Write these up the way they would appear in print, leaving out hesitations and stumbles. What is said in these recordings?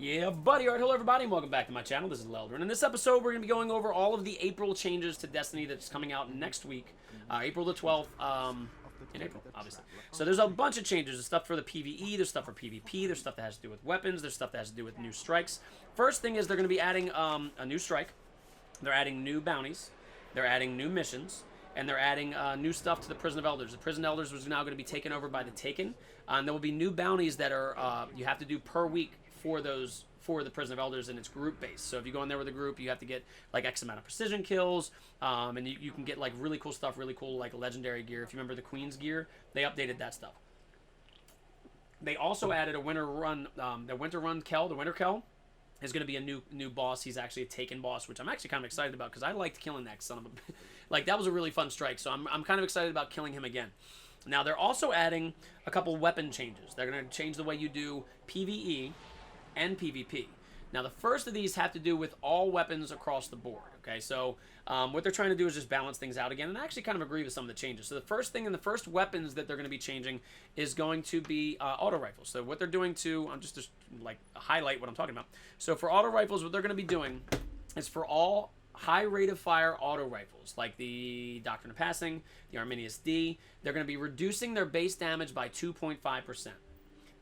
Yeah, buddy. All right, hello everybody, and welcome back to my channel. This is Lelldorin. In this episode, we're going to be going over all of the April changes to Destiny that's coming out next week, April the 12th, in April, obviously. So there's a bunch of changes. There's stuff for the PvE, there's stuff for PvP, there's stuff that has to do with weapons, there's stuff that has to do with new strikes. First thing is they're going to be adding a new strike. They're adding new bounties. They're adding new missions. And they're adding new stuff to the Prison of Elders. The Prison of Elders was now going to be taken over by the Taken. And there will be new bounties that are you have to do per week for the Prison of Elders, and it's group based. So if you go in there with a group, you have to get like X amount of precision kills, and you can get like really cool stuff, really cool like legendary gear. If you remember the Queen's gear, they updated that stuff. They also added a winter run, the winter run Kell, the winter Kell is going to be a new boss. He's actually a Taken boss, which I'm actually kind of excited about because I liked killing that son of a like that was a really fun strike. So I'm kind of excited about killing him again. Now they're also adding a couple weapon changes. They're going to change the way you do PvE and PvP. Now the first of these have to do with all weapons across the board. Okay, so what they're trying to do is just balance things out again, and I actually kind of agree with some of the changes. So the first thing and the first weapons that they're going to be changing is going to be auto rifles. So what they're doing to just like highlight what I'm talking about. So for auto rifles, what they're going to be doing is for all high rate of fire auto rifles, like the Doctrine of Passing, the Arminius-D, they're going to be reducing their base damage by 2.5%.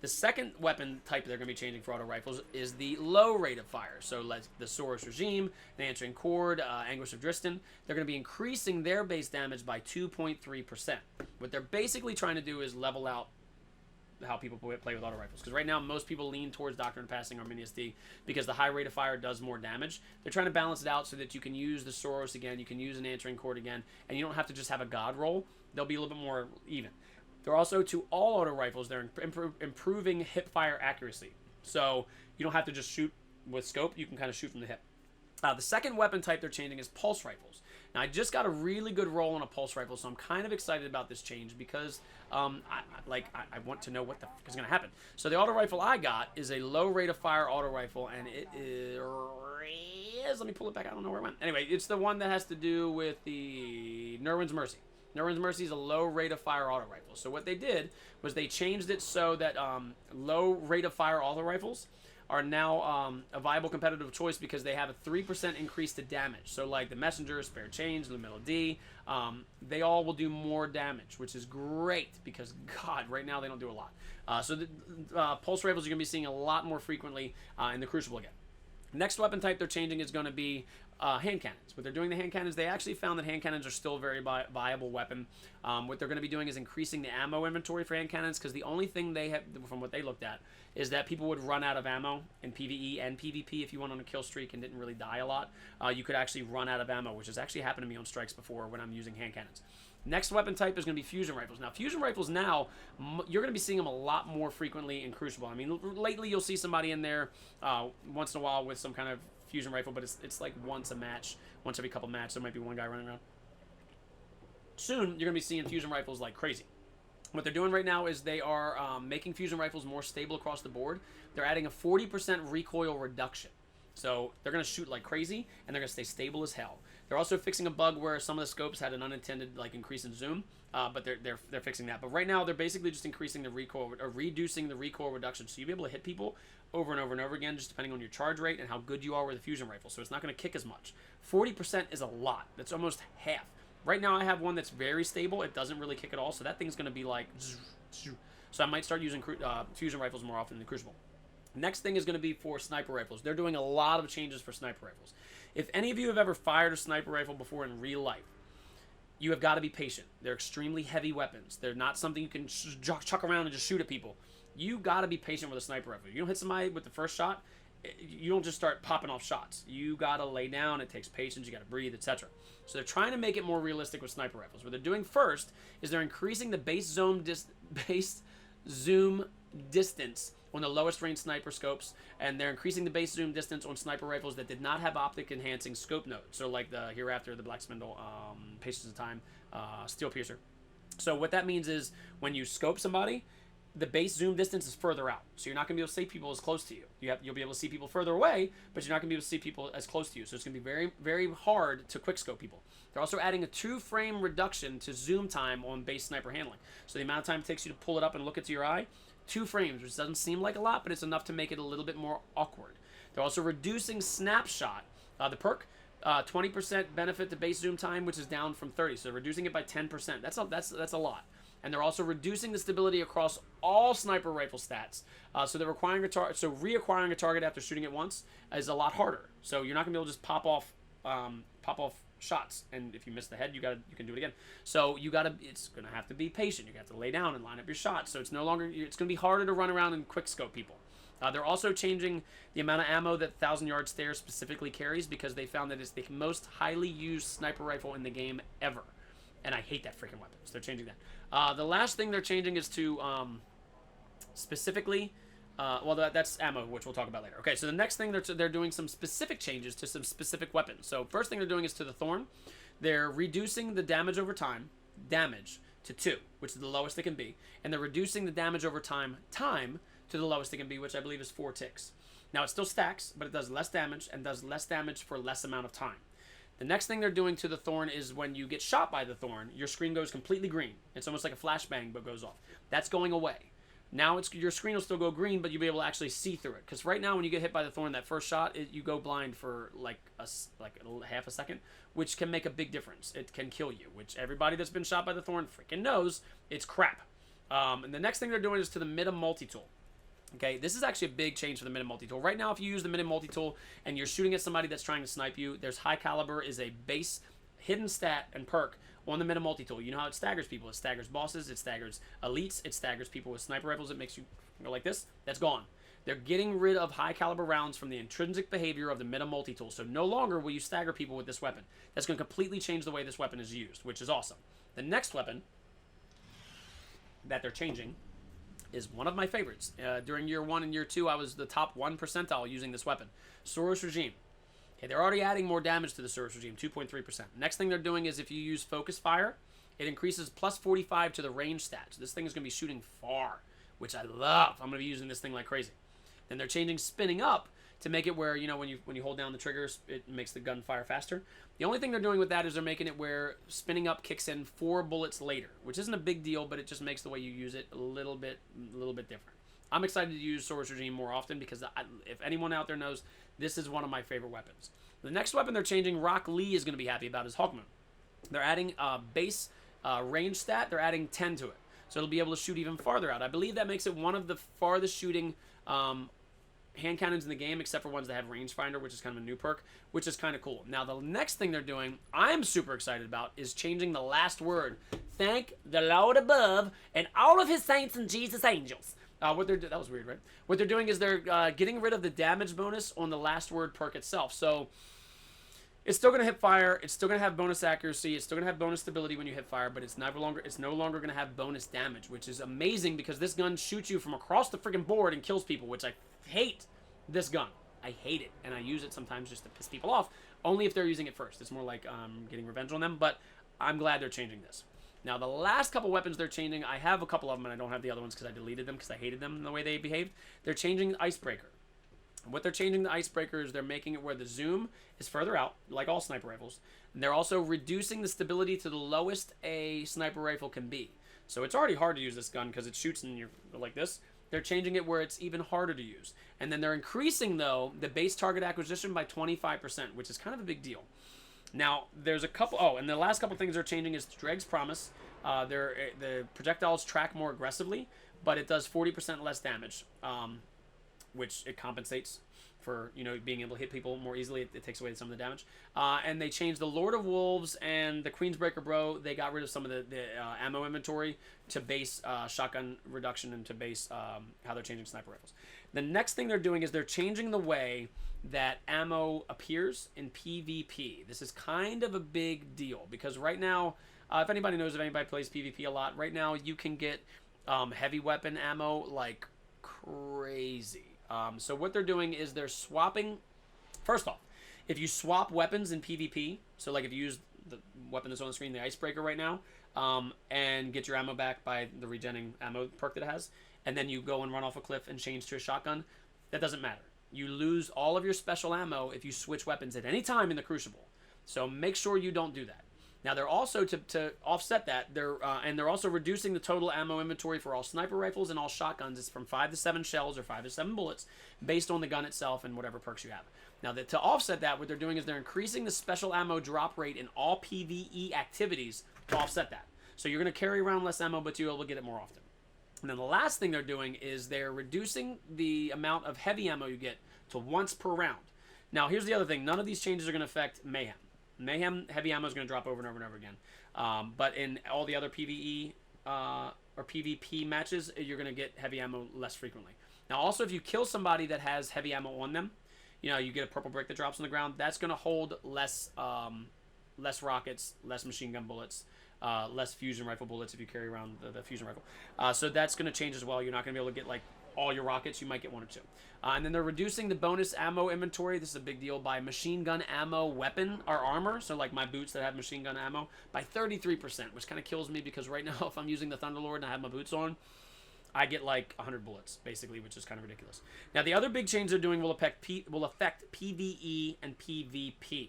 The second weapon type they're going to be changing for auto rifles is the low rate of fire. So like the Suros Regime, the Answering Chord, Anguish of Drystan, they're going to be increasing their base damage by 2.3%. What they're basically trying to do is level out how people play with auto rifles. Because right now, most people lean towards Doctrine of Passing Arminius-D because the high rate of fire does more damage. They're trying to balance it out so that you can use the Suros again, you can use an Answering Chord again, and you don't have to just have a God roll. They'll be a little bit more even. They're also, to all auto rifles, they're improving hip fire accuracy. So you don't have to just shoot with scope. You can kind of shoot from the hip. The second weapon type they're changing is pulse rifles. Now, I just got a really good roll on a pulse rifle, so I'm kind of excited about this change because I want to know what the fuck is going to happen. So the auto rifle I got is a low rate of fire auto rifle, and it is... Let me pull it back. I don't know where it went. Anyway, it's the one that has to do with the Nerwin's Mercy. Nerwin's Mercy is a low rate of fire auto rifle. So what they did was they changed it so that low rate of fire auto rifles are now a viable competitive choice because they have a 3% increase to damage. So like the Messenger, Spare Change, Lyudmila-D, they all will do more damage, which is great because, God, right now they don't do a lot. So the pulse rifles you're going to be seeing a lot more frequently in the Crucible again. Next weapon type they're changing is going to be hand cannons. What they're doing the hand cannons, they actually found that hand cannons are still a very viable weapon. What they're going to be doing is increasing the ammo inventory for hand cannons because the only thing they have, from what they looked at, is that people would run out of ammo in PvE and PvP if you went on a kill streak and didn't really die a lot. You could actually run out of ammo, which has actually happened to me on strikes before when I'm using hand cannons. Next weapon type is going to be fusion rifles. Now, fusion rifles now, you're going to be seeing them a lot more frequently in Crucible. I mean, lately you'll see somebody in there once in a while with some kind of fusion rifle, but it's like once a match, once every couple matches, there might be one guy running around. Soon, you're going to be seeing fusion rifles like crazy. What they're doing right now is they are making fusion rifles more stable across the board. They're adding a 40% recoil reduction. So they're going to shoot like crazy, and they're going to stay stable as hell. They're also fixing a bug where some of the scopes had an unintended like increase in zoom, but they're fixing that. But right now, they're basically just increasing the recoil, or reducing the recoil reduction. So you'll be able to hit people over and over and over again, just depending on your charge rate and how good you are with a fusion rifle. So it's not going to kick as much. 40% is a lot. That's almost half. Right now, I have one that's very stable. It doesn't really kick at all, so that thing's going to be like... So I might start using fusion rifles more often in the Crucible. Next thing is going to be for sniper rifles. They're doing a lot of changes for sniper rifles. If any of you have ever fired a sniper rifle before in real life, you have got to be patient. They're extremely heavy weapons. They're not something you can chuck around and just shoot at people. You got to be patient with a sniper rifle. You don't hit somebody with the first shot, you don't just start popping off shots. You got to lay down. It takes patience. You got to breathe, etc. So they're trying to make it more realistic with sniper rifles. What they're doing first is they're increasing the base zoom distance on the lowest range sniper scopes, and they're increasing the base zoom distance on sniper rifles that did not have optic enhancing scope nodes. So like the Hereafter, the Black Spindle, Patience of Time, Steel Piercer. So what that means is when you scope somebody, the base zoom distance is further out. So you're not going to be able to see people as close to you. You'll be able to see people further away, but you're not going to be able to see people as close to you. So it's going to be very, very hard to quickscope people. They're also adding a 2-frame reduction to zoom time on base sniper handling. So the amount of time it takes you to pull it up and look into your eye, 2 frames, which doesn't seem like a lot, but it's enough to make it a little bit more awkward. They're also reducing snapshot, the perk, 20% benefit to base zoom time, which is down from 30, so reducing it by 10%. That's a lot. And they're also reducing the stability across all sniper rifle stats. So they're reacquiring a target after shooting it once is a lot harder. So you're not gonna be able to just pop off shots, and if you miss the head, you can do it again. So it's gonna have to be patient. You have to lay down and line up your shots. So it's gonna be harder to run around and quick scope people. They're also changing the amount of ammo that 1,000-yard stare specifically carries, because they found that it's the most highly used sniper rifle in the game ever. And I hate that freaking weapon, so they're changing that. The last thing they're changing is to specifically, that's ammo, which we'll talk about later. Okay, so the next thing, they're doing some specific changes to some specific weapons. So first thing they're doing is to the Thorn. They're reducing the damage over time, to 2, which is the lowest it can be. And they're reducing the damage over time to the lowest it can be, which I believe is 4 ticks. Now, it still stacks, but it does less damage, and does less damage for less amount of time. The next thing they're doing to the Thorn is when you get shot by the Thorn, your screen goes completely green. It's almost like a flashbang, but goes off. That's going away. Now your screen will still go green, but you'll be able to actually see through it. Because right now, when you get hit by the Thorn, that first shot, you go blind for like half a second, which can make a big difference. It can kill you, which everybody that's been shot by the Thorn freaking knows it's crap. And the next thing they're doing is to the Mid multi-tool. Okay, this is actually a big change for the Mid multi-tool. Right now, if you use the Mid multi-tool and you're shooting at somebody that's trying to snipe you, there's high caliber is a base hidden stat and perk on the Mid multi-tool. You know how it staggers people. It staggers bosses, it staggers elites, it staggers people with sniper rifles. It makes you go like this. That's gone. They're getting rid of high caliber rounds from the intrinsic behavior of the Mid multi-tool. So no longer will you stagger people with this weapon. That's going to completely change the way this weapon is used, which is awesome. The next weapon that they're changing is one of my favorites. During year 1 and year 2, I was the top 1 percentile using this weapon. Suros Regime. Okay, they're already adding more damage to the Suros Regime, 2.3%. Next thing they're doing is if you use focus fire, it increases plus 45 to the range stat. So this thing is going to be shooting far, which I love. I'm going to be using this thing like crazy. Then they're changing spinning up to make it where, when you hold down the triggers, it makes the gun fire faster. The only thing they're doing with that is they're making it where spinning up kicks in 4 bullets later, which isn't a big deal, but it just makes the way you use it a little bit different. I'm excited to use Suros Regime more often because if anyone out there knows, this is one of my favorite weapons. The next weapon they're changing, Rock Lee is going to be happy about, is Hawkmoon. They're adding base range stat. They're adding 10 to it, so it'll be able to shoot even farther out. I believe that makes it one of the farthest shooting hand cannons in the game, except for ones that have rangefinder, which is kind of a new perk, which is kind of cool. Now, the next thing they're doing, I'm super excited about, is changing the last word. Thank the Lord above and all of his saints and Jesus angels. That was weird, right? What they're doing is they're getting rid of the damage bonus on the last word perk itself. So it's still going to hit fire. It's still going to have bonus accuracy. It's still going to have bonus stability when you hit fire, but it's no longer going to have bonus damage, which is amazing because this gun shoots you from across the freaking board and kills people, which I hate this gun. I hate it, and I use it sometimes just to piss people off, only if they're using it first. It's more like getting revenge on them, but I'm glad they're changing this. Now, the last couple weapons they're changing, I have a couple of them, and I don't have the other ones because I deleted them because I hated them the way they behaved. They're changing Icebreaker. What they're changing the Icebreaker is they're making it where the zoom is further out, like all sniper rifles. And they're also reducing the stability to the lowest a sniper rifle can be. So it's already hard to use this gun because it shoots and you're like this. They're changing it where it's even harder to use. And then they're increasing, though, the base target acquisition by 25%, which is kind of a big deal. Now, there's a couple... Oh, and the last couple things they're changing is Dreg's Promise. The projectiles track more aggressively, but it does 40% less damage, which it compensates for, being able to hit people more easily. It takes away some of the damage. And they changed the Lord of Wolves and the Queensbreaker Bro. They got rid of some of the ammo inventory to base shotgun reduction and to base how they're changing sniper rifles. The next thing they're doing is they're changing the way that ammo appears in PvP. This is kind of a big deal because right now, if anybody plays PvP a lot, right now you can get heavy weapon ammo like crazy. So what they're doing is they're swapping. First off, if you swap weapons in PvP, so like if you use the weapon that's on the screen, the Icebreaker right now, and get your ammo back by the regenning ammo perk that it has, and then you go and run off a cliff and change to a shotgun, that doesn't matter. You lose all of your special ammo if you switch weapons at any time in the Crucible. So make sure you don't do that. Now they're also to offset that, they're also reducing the total ammo inventory for all sniper rifles and all shotguns. It's from 5 to 7 shells or 5 to 7 bullets based on the gun itself and whatever perks you have. Now to offset that, what they're doing is they're increasing the special ammo drop rate in all PvE activities to offset that. So you're going to carry around less ammo, but you'll be able to get it more often. And then the last thing they're doing is they're reducing the amount of heavy ammo you get to once per round. Now, here's the other thing. None of these changes are going to affect Mayhem. Mayhem, heavy ammo is going to drop over and over and over again. But in all the other PvE or PvP matches, you're going to get heavy ammo less frequently. Now, also, if you kill somebody that has heavy ammo on them, you know, you get a purple brick that drops on the ground, that's going to hold less rockets, less machine gun bullets, less fusion rifle bullets if you carry around the fusion rifle. So that's going to change as well. You're not going to be able to get, like, all your rockets. You might get 1 or 2. And then they're reducing the bonus ammo inventory. This is a big deal, by machine gun ammo weapon or armor. So like my boots that have machine gun ammo by 33%, which kind of kills me because right now if I'm using the Thunderlord and I have my boots on, I get like 100 bullets basically, which is kind of ridiculous. Now the other big change they're doing will affect PvE and PvP.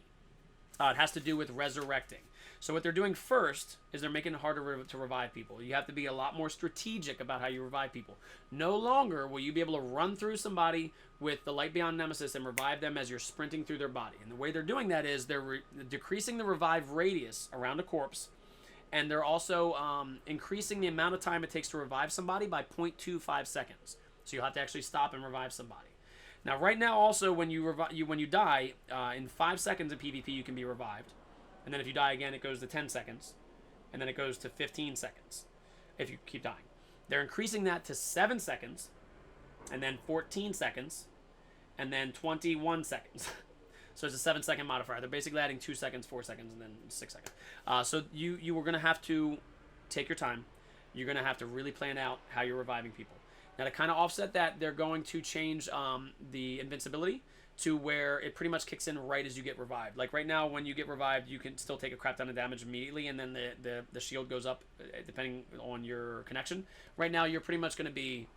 It has to do with resurrecting. So what they're doing first is they're making it harder to revive people. You have to be a lot more strategic about how you revive people. No longer will you be able to run through somebody with the Light Beyond Nemesis and revive them as you're sprinting through their body. And the way they're doing that is they're decreasing the revive radius around a corpse, and they're also increasing the amount of time it takes to revive somebody by 0.25 seconds. So you'll have to actually stop and revive somebody. Now, right now, also, when you die, in 5 seconds of PvP, you can be revived. And then if you die again, it goes to 10 seconds. And then it goes to 15 seconds if you keep dying. They're increasing that to 7 seconds, and then 14 seconds, and then 21 seconds. So it's a 7-second modifier. They're basically adding 2 seconds, 4 seconds, and then 6 seconds. So you were going to have to take your time. You're going to have to really plan out how you're reviving people. Now, to kind of offset that, they're going to change the invincibility to where it pretty much kicks in right as you get revived. Like right now, when you get revived, you can still take a crap ton of damage immediately, and then the shield goes up depending on your connection. Right now, you're pretty much going to be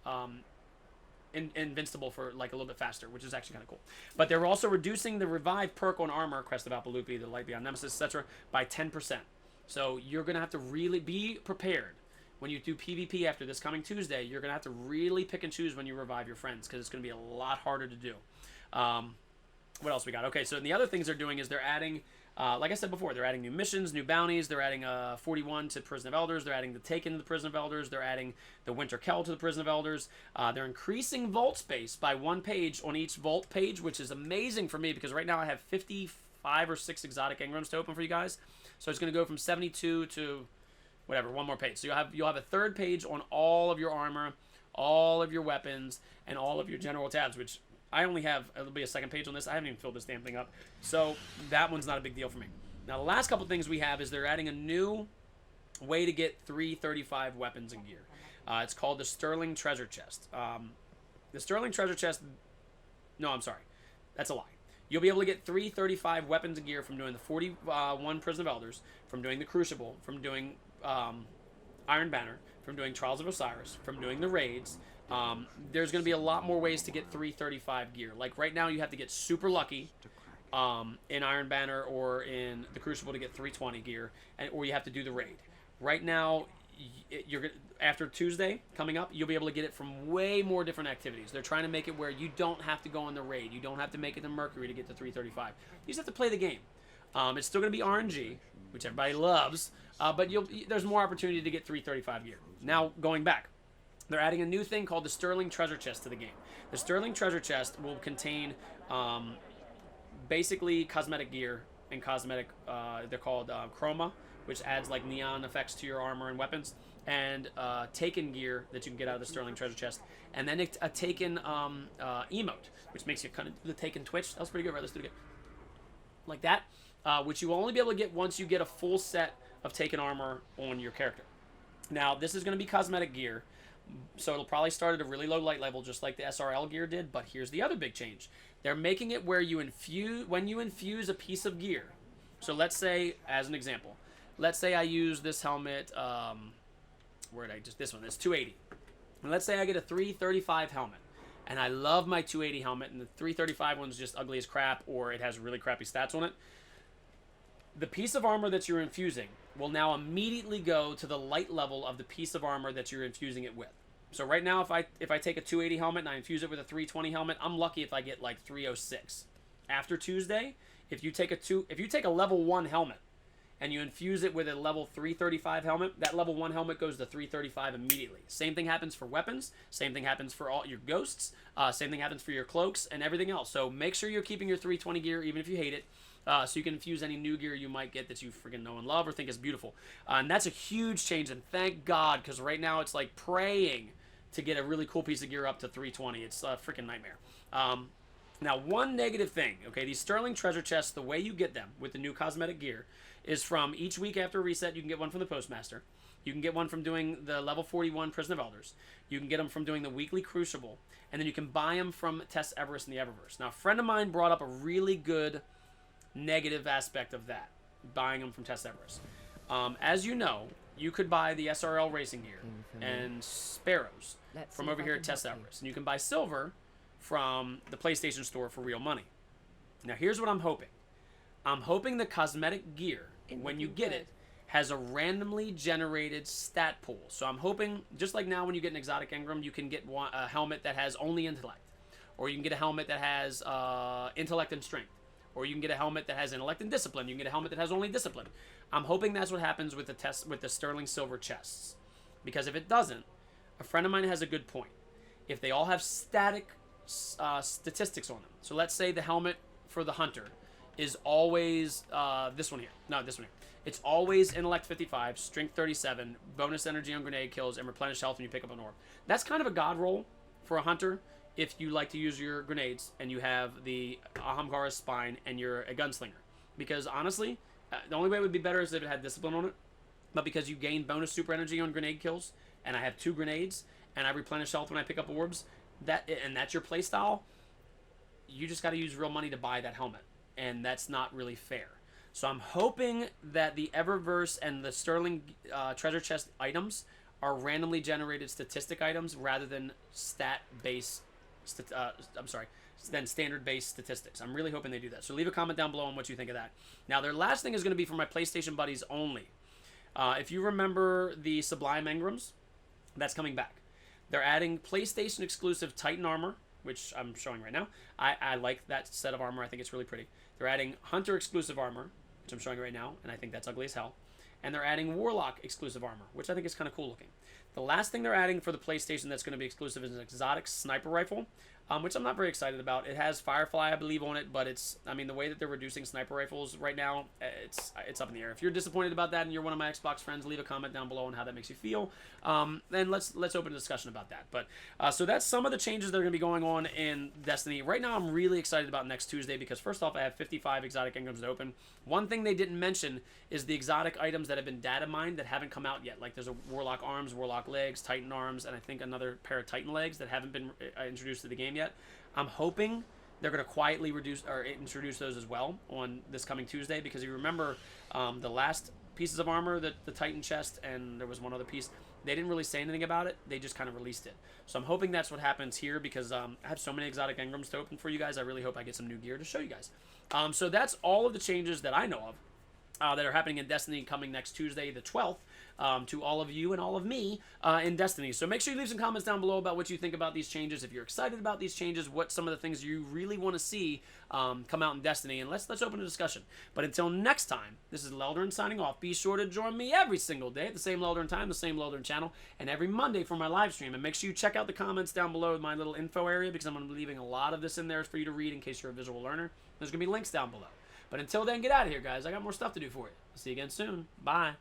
invincible for like a little bit faster, which is actually kind of cool. But they're also reducing the revive perk on armor, Crest of Alpalupi, the Light Beyond Nemesis, etc., by 10%. So you're going to have to really be prepared. When you do PvP after this coming Tuesday, you're going to have to really pick and choose when you revive your friends, because it's going to be a lot harder to do. What else we got? Okay, so the other things they're doing is they're adding, like I said before, they're adding new missions, new bounties. They're adding 41 to Prison of Elders. They're adding the Taken to the Prison of Elders. They're adding the Winter Kell to the Prison of Elders. They're increasing vault space by 1 page on each vault page, which is amazing for me because right now I have 55 or 6 exotic engrams to open for you guys. So it's going to go from 72 to whatever, 1 more page. So you'll have a 3rd page on all of your armor, all of your weapons, and all of your general tabs, which I only have, it'll be a 2nd page on this. I haven't even filled this damn thing up. So that one's not a big deal for me. Now, the last couple things we have is they're adding a new way to get 335 weapons and gear. It's called the Sterling Treasure Chest. The Sterling Treasure Chest, no, I'm sorry. That's a lie. You'll be able to get 335 weapons and gear from doing the 41 Prison of Elders, from doing the Crucible, from doing Iron Banner, from doing Trials of Osiris, from doing the raids. There's going to be a lot more ways to get 335 gear. Like right now, you have to get super lucky in Iron Banner or in the Crucible to get 320 gear, or you have to do the raid. Right now, after Tuesday coming up, you'll be able to get it from way more different activities. They're trying to make it where you don't have to go on the raid. You don't have to make it to Mercury to get to 335. You just have to play the game. It's still going to be RNG, which everybody loves, but there's more opportunity to get 335 gear. Now, going back, they're adding a new thing called the Sterling Treasure Chest to the game. The Sterling Treasure Chest will contain basically cosmetic gear and cosmetic, they're called chroma, which adds like neon effects to your armor and weapons, and Taken gear that you can get out of the Sterling Treasure Chest, and then a Taken emote, which makes you kind of do the Taken twitch. That was pretty good, right? Let's do it again. Like that, which you will only be able to get once you get a full set of Taken armor on your character. Now, this is going to be cosmetic gear, so it'll probably start at a really low light level, just like the SRL gear did, but here's the other big change. They're making it where when you infuse a piece of gear, so let's say, as an example, let's say I use this helmet, this one, it's 280. And let's say I get a 335 helmet, and I love my 280 helmet, and the 335 one's just ugly as crap, or it has really crappy stats on it. the piece of armor that you're infusing will now immediately go to the light level of the piece of armor that you're infusing it with. So right now, if I take a 280 helmet and I infuse it with a 320 helmet, I'm lucky if I get like 306. After Tuesday, if you take a level 1 helmet and you infuse it with a level 335 helmet, that level 1 helmet goes to 335 immediately. Same thing happens for weapons. Same thing happens for all your ghosts. Same thing happens for your cloaks and everything else. So make sure you're keeping your 320 gear, even if you hate it, so you can infuse any new gear you might get that you freaking know and love or think is beautiful. And that's a huge change, and thank God, because right now it's like praying to get a really cool piece of gear up to 320. It's a freaking nightmare. Now, one negative thing, okay, these Sterling treasure chests, the way you get them with the new cosmetic gear is from each week after reset, you can get one from the Postmaster. You can get one from doing the level 41 Prison of Elders. You can get them from doing the weekly Crucible. And then you can buy them from Tess Everest in the Eververse. Now, a friend of mine brought up a really good negative aspect of that, buying them from Tess Everest. As you know, you could buy the SRL racing gear and Sparrows from over here at Tess Everest. And you can buy silver from the PlayStation Store for real money. Now, here's what I'm hoping. I'm hoping the cosmetic gear, when you get it, has a randomly generated stat pool. So I'm hoping, just like now when you get an exotic engram, you can get a helmet that has only intellect. Or you can get a helmet that has intellect and strength. Or you can get a helmet that has intellect and discipline. You can get a helmet that has only discipline. I'm hoping that's what happens with the Sterling Silver chests. Because if it doesn't, a friend of mine has a good point. If they all have static statistics on them. So let's say the helmet for the Hunter is always this one here. No, this one here. It's always intellect 55, strength 37, bonus energy on grenade kills, and replenish health when you pick up an orb. That's kind of a god roll for a Hunter if you like to use your grenades and you have the Ahamkara's Spine and you're a gunslinger. Because honestly, the only way it would be better is if it had discipline on it. But because you gain bonus super energy on grenade kills, and I have 2 grenades, and I replenish health when I pick up orbs, that's your playstyle, you just got to use real money to buy that helmet. And that's not really fair. So I'm hoping that the Eververse and the Sterling treasure chest items are randomly generated statistic items rather than than standard-based statistics. I'm really hoping they do that. So leave a comment down below on what you think of that. Now, their last thing is going to be for my PlayStation buddies only. If you remember the Sublime Engrams, that's coming back. They're adding PlayStation exclusive Titan armor, which I'm showing right now. I like that set of armor. I think it's really pretty. They're adding Hunter exclusive armor, which I'm showing right now, and I think that's ugly as hell. And they're adding Warlock exclusive armor, which I think is kind of cool looking. The last thing they're adding for the PlayStation that's going to be exclusive is an exotic sniper rifle, which I'm not very excited about. It has Firefly, I believe, on it, but the way that they're reducing sniper rifles right now, it's up in the air. If you're disappointed about that and you're one of my Xbox friends, leave a comment down below on how that makes you feel. Then let's open a discussion about that. But so that's some of the changes that are going to be going on in Destiny. Right now, I'm really excited about next Tuesday because first off, I have 55 exotic engrams to open. One thing they didn't mention is the exotic items that have been data mined that haven't come out yet. Like there's a Warlock arms, Warlock legs, Titan arms, and I think another pair of Titan legs that haven't been introduced to the game yet. I'm hoping they're going to quietly introduce those as well on this coming Tuesday, because you remember the last pieces of armor, the Titan chest, and there was one other piece, they didn't really say anything about it. They just kind of released it. So I'm hoping that's what happens here, because I have so many exotic engrams to open for you guys. I really hope I get some new gear to show you guys. So that's all of the changes that I know of that are happening in Destiny coming next Tuesday, the 12th, to all of you and all of me in Destiny. So make sure you leave some comments down below about what you think about these changes. If you're excited about these changes, what some of the things you really want to see come out in Destiny, and let's open a discussion. But until next time, this is Lelldorin signing off. Be sure to join me every single day at the same Lelldorin time, the same Lelldorin channel, and every Monday for my live stream. And make sure you check out the comments down below in my little info area, because I'm going to be leaving a lot of this in there for you to read in case you're a visual learner. There's going to be links down below. But until then, get out of here, guys. I got more stuff to do for you. I'll see you again soon. Bye.